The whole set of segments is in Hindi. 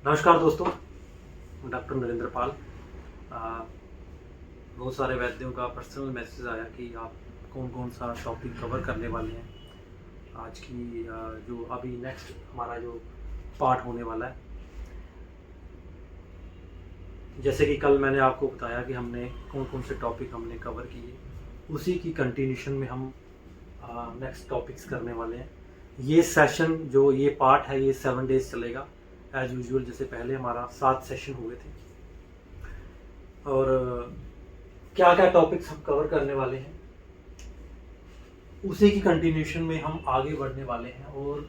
नमस्कार दोस्तों, डॉक्टर नरेंद्र पाल। आ, बहुत सारे वैद्यों का पर्सनल मैसेज आया कि आप कौन कौन सा टॉपिक कवर करने वाले हैं। आज की जो अभी नेक्स्ट हमारा जो पार्ट होने वाला है, जैसे कि कल मैंने आपको बताया कि हमने कौन कौन से टॉपिक हमने कवर किए, उसी की कंटिन्यूशन में हम नेक्स्ट टॉपिक्स करने वाले हैं। ये सेशन जो ये पार्ट है ये 7 डेज चलेगा एज यूजुअल। जैसे पहले हमारा 7 सेशन हुए थे, और क्या क्या टॉपिक्स हम कवर करने वाले हैं उसी की कंटिन्यूशन में हम आगे बढ़ने वाले हैं। और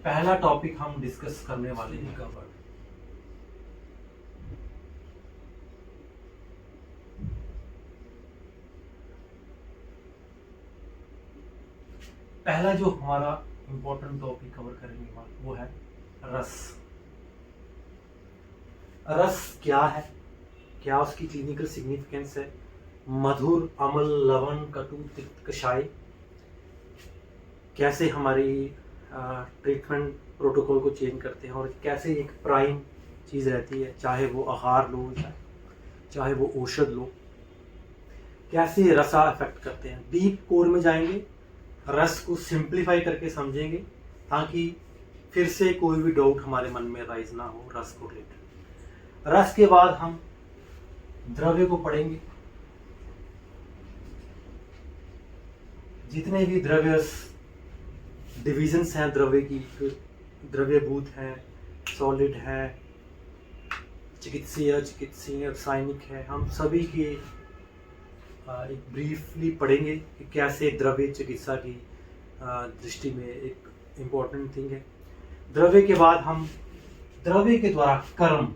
पहला टॉपिक हम डिस्कस करने वाले हैं कवर। पहला जो हमारा इंपॉर्टेंट टॉपिक कवर करेंगे वो है रस। रस क्या है, क्या उसकी क्लिनिकल सिग्निफिकेंस है, मधुर, अम्ल, लवण, कटु, तिक्त, कषाय, कैसे हमारी ट्रीटमेंट प्रोटोकॉल को चेंज करते हैं, और कैसे एक प्राइम चीज़ रहती है, चाहे वो आहार लो चाहे वो औषध लो, कैसे रसा अफेक्ट करते हैं। डीप कोर में जाएंगे, रस को सिंप्लीफाई करके समझेंगे ताकि फिर से कोई भी डाउट हमारे मन में राइज ना हो रस को रिलेटेड। रस के बाद हम द्रव्य को पढ़ेंगे, जितने भी द्रव्य डिविजन्स हैं द्रव्य की, द्रव्यभूत हैं, सॉलिड है, चिकित्सीय, रासायनिक है, हम सभी के एक ब्रीफली पढ़ेंगे कि कैसे द्रव्य चिकित्सा की दृष्टि में एक इम्पोर्टेंट थिंग है। द्रव्य के बाद हम द्रव्य के द्वारा कर्म,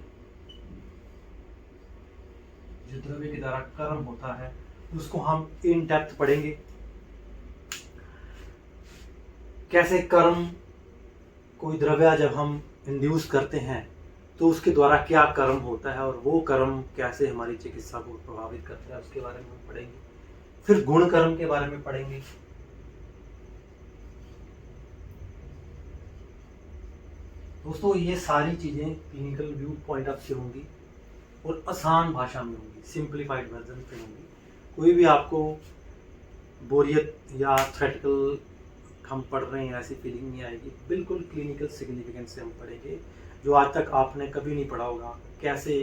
जो द्रव्य के द्वारा कर्म होता है उसको हम इन डेप्थ पढ़ेंगे। कैसे कर्म, कोई द्रव्य जब हम इंड्यूस करते हैं तो उसके द्वारा क्या कर्म होता है, और वो कर्म कैसे हमारी चिकित्सा को प्रभावित करता है, उसके बारे में हम पढ़ेंगे। फिर गुण कर्म के बारे में पढ़ेंगे। दोस्तों, ये सारी चीजें क्लिनिकल व्यू पॉइंट ऑफ से होंगी और आसान भाषा में होंगी, सिंप्लीफाइड वर्जन पे होंगी। कोई भी आपको बोरियत या थ्रेटिकल हम पढ़ रहे हैं ऐसी फीलिंग नहीं आएगी। बिल्कुल क्लिनिकल सिग्निफिकेंस से हम पढ़ेंगे, जो आज तक आपने कभी नहीं पढ़ा होगा। कैसे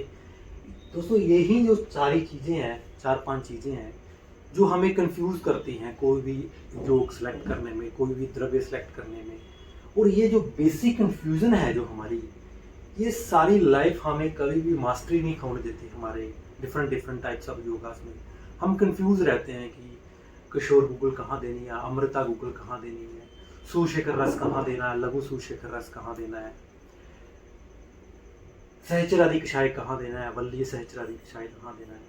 दोस्तों, यही जो सारी चीज़ें हैं, 4-5 चीज़ें हैं जो हमें कंफ्यूज करती हैं कोई भी योग सेलेक्ट करने में, कोई भी द्रव्य सेलेक्ट करने में। और ये जो बेसिक कंफ्यूजन है जो हमारी, ये सारी लाइफ हमें कभी भी मास्टरी नहीं होने देती। हमारे डिफरेंट टाइप्स ऑफ योगास में हम कंफ्यूज रहते हैं कि किशोर गुगल कहाँ देनी है, अमृता गुगल कहाँ देनी है, सुशेखर रस कहाँ देना है, लघु सुशेखर रस कहाँ देना है, सहचरादि कषाय कहाँ देना है, वल्लीय सहचरादि कषाय कहाँ देना है,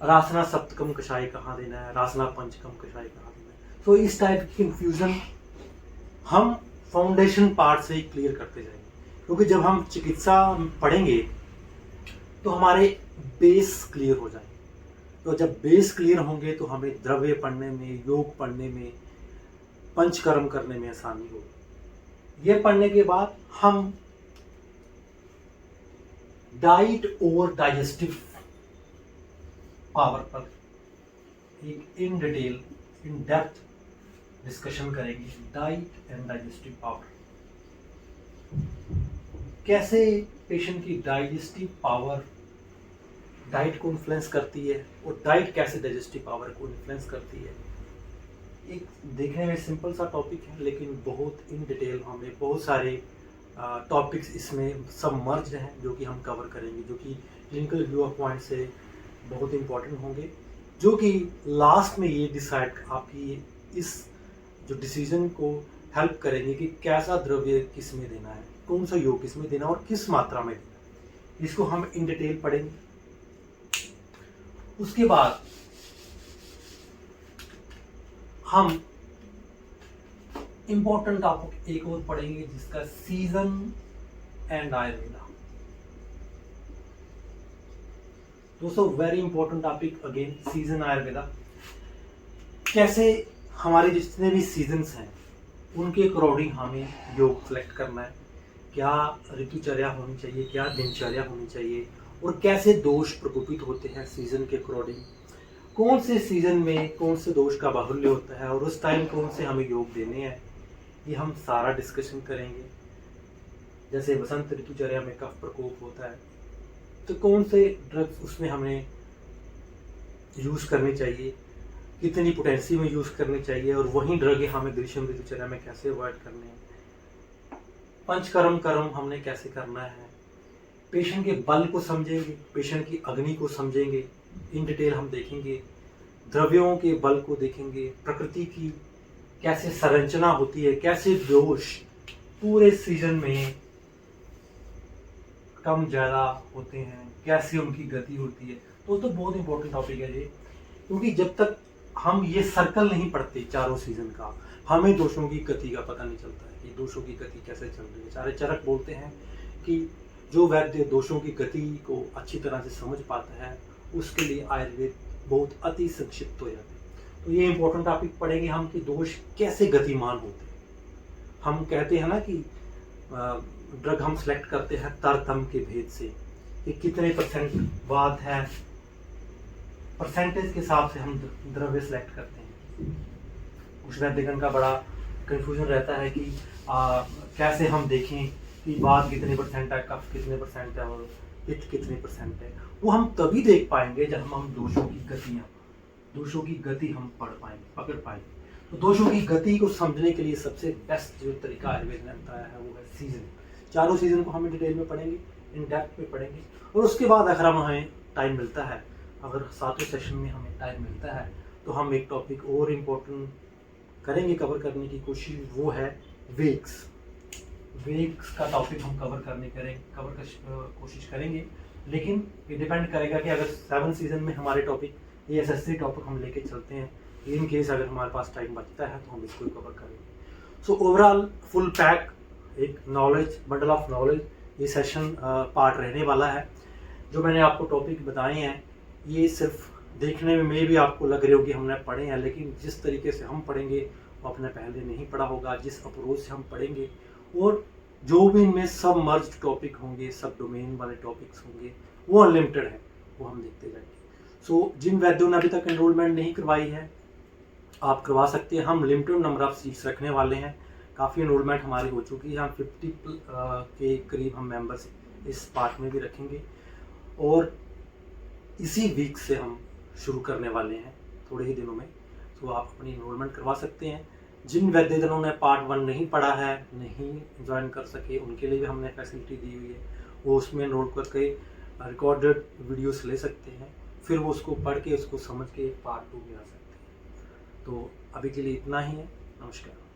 रासना सप्तकम कषाय कहाँ देना है, रासना पंचकम कषाय कहाँ देना है। तो इस टाइप की कंफ्यूजन हम फाउंडेशन पार्ट से ही क्लियर करते जाएंगे, क्योंकि जब हम चिकित्सा पढ़ेंगे तो हमारे बेस क्लियर हो जाएंगे। तो जब बेस क्लियर होंगे तो हमें द्रव्य पढ़ने में, योग पढ़ने में, पंचकर्म करने में आसानी होगी। ये पढ़ने के बाद हम डाइट और डाइजेस्टिव पावर पर एक in detail, in depth discussion करेंगे। डाइट एंड डाइजेस्टिव पावर, कैसे पेशेंट की डाइजेस्टिव पावर डाइट को इन्फ्लुएंस करती है, और डाइट कैसे डाइजेस्टिव पावर को इन्फ्लुएंस करती है। एक देखने में सिंपल सा टॉपिक है, लेकिन बहुत इन डिटेल हमें बहुत सारे टॉपिक्स इसमें सब मर्ज हैं जो कि हम कवर करेंगे, जो कि क्लिनिकल व्यू ऑफ पॉइंट से बहुत इंपॉर्टेंट होंगे, जो कि लास्ट में ये डिसाइड आपकी इस जो डिसीजन को हेल्प करेंगे कि कैसा द्रव्य किस में देना है, कौन सा योग किस में देना और किस मात्रा में देना। इसको हम इन डिटेल पढ़ेंगे। उसके बाद हम इंपॉर्टेंट टॉपिक एक और पढ़ेंगे, जिसका सीजन एंड आयुर्वेदा। दोस्तों, very important topic again, season Ayurveda. कैसे हमारे जितने भी सीजन्स हैं उनके अकॉर्डिंग हमें योग सेलेक्ट करना है, क्या ऋतुचर्या होनी चाहिए, क्या दिनचर्या होनी चाहिए, और कैसे दोष प्रकोपित होते हैं सीज़न के अकॉर्डिंग, कौन से सीज़न में कौन से दोष का बाहुल्य होता है और उस टाइम कौन से हमें योग देने हैं, ये हम सारा डिस्कशन करेंगे। जैसे वसंत ऋतुचर्या में कफ प्रकोप होता है तो कौन से ड्रग्स उसमें हमें यूज़ करनी चाहिए, कितनी पोटेंसी में यूज़ करनी चाहिए, और वही ड्रग हमें ग्रीष्म ऋतुचर्या में कैसे अवॉइड करने हैं। पंचकर्म कर्म हमने कैसे करना है, पेशेंट के बल को समझेंगे, पेशेंट की अग्नि को समझेंगे, इन डिटेल हम देखेंगे। द्रव्यों के बल को देखेंगे, प्रकृति की कैसे संरचना होती है, कैसे दोष पूरे सीजन में कम ज़्यादा होते हैं, कैसे उनकी गति होती है। तो बहुत इंपॉर्टेंट टॉपिक है ये, क्योंकि जब तक हम ये सर्कल नहीं पढ़ते चारों सीजन का, हमें दोषों की गति का पता नहीं चलता है कि दोषों की गति कैसे चल रही है। सारे चरक बोलते हैं कि जो वैद्य दोषों की गति को अच्छी तरह से समझ पाता है उसके लिए आयुर्वेद बहुत अति संक्षिप्त हो जाता है। तो ये इंपॉर्टेंट टॉपिक पढ़ेंगे हम कि दोष कैसे गतिमान होते हैं। हम कहते हैं ना कि ड्रग हम सेलेक्ट करते हैं तारतम्य के भेद से कि कितने परसेंट वात है, परसेंटेज के हिसाब से हम द्रव्य सेलेक्ट करते हैं। कुछ वैद्यगण का बड़ा कंफ्यूजन रहता है कि कैसे हम देखें कि वात कितने परसेंट है, कफ कितने परसेंट है और पित्त कितने परसेंट है। वो हम तभी देख पाएंगे जब हम दोषों की गति हम पकड़ पाएंगे। तो दोषों की गति को समझने के लिए सबसे बेस्ट जो तरीका आयुर्वेद ने बताया है वो है सीजन। चारों सीजन को हम डिटेल में पढ़ेंगे, इन डेप्थ में पढ़ेंगे, और उसके बाद अगर हमें टाइम मिलता है, अगर 7वें सेशन में हमें टाइम मिलता है तो हम एक टॉपिक और इम्पोर्टेंट करेंगे कवर करने की कोशिश, वो है वेग्स का टॉपिक हम कोशिश करेंगे। लेकिन ये डिपेंड करेगा कि अगर 7 सीजन में हमारे टॉपिक ये एसएससी टॉपिक हम लेके चलते हैं, इन केस अगर हमारे पास टाइम बचता है तो हम इसको कवर करेंगे। सो ओवरऑल फुल पैक एक नॉलेज, बंडल ऑफ नॉलेज ये सेशन पार्ट रहने वाला है। जो मैंने आपको टॉपिक बताए हैं ये सिर्फ देखने में भी आपको लग रहे हो कि हमने पढ़े हैं, लेकिन जिस तरीके से हम पढ़ेंगे वो आपने पहले नहीं पढ़ा होगा, जिस अप्रोच से हम पढ़ेंगे, और जो भी इनमें सब मर्ज्ड टॉपिक होंगे, सब डोमेन वाले टॉपिक्स होंगे, वो अनलिमिटेड है, वो हम देखते जाएंगे। सो जिन वैद्यों ने अभी तक एनरोलमेंट नहीं करवाई है आप करवा सकते हैं। हम लिमिटेड नंबर ऑफ सीट्स रखने वाले हैं, काफ़ी एनरोलमेंट हमारी हो चुकी है, हम 50 के करीब हम मेंबर्स इस पार्ट में भी रखेंगे, और इसी वीक से हम शुरू करने वाले हैं थोड़े ही दिनों में। तो आप अपनी एनरोलमेंट करवा सकते हैं। जिन वैद्यजनों ने पार्ट 1 नहीं पढ़ा है, नहीं ज्वाइन कर सके, उनके लिए भी हमने फैसिलिटी दी हुई है, वो उसमें एनरोल करके रिकॉर्डेड वीडियोस ले सकते हैं, फिर वो उसको पढ़ के उसको समझ के पार्ट 2 में आ सकते हैं। तो अभी के लिए इतना ही है। नमस्कार।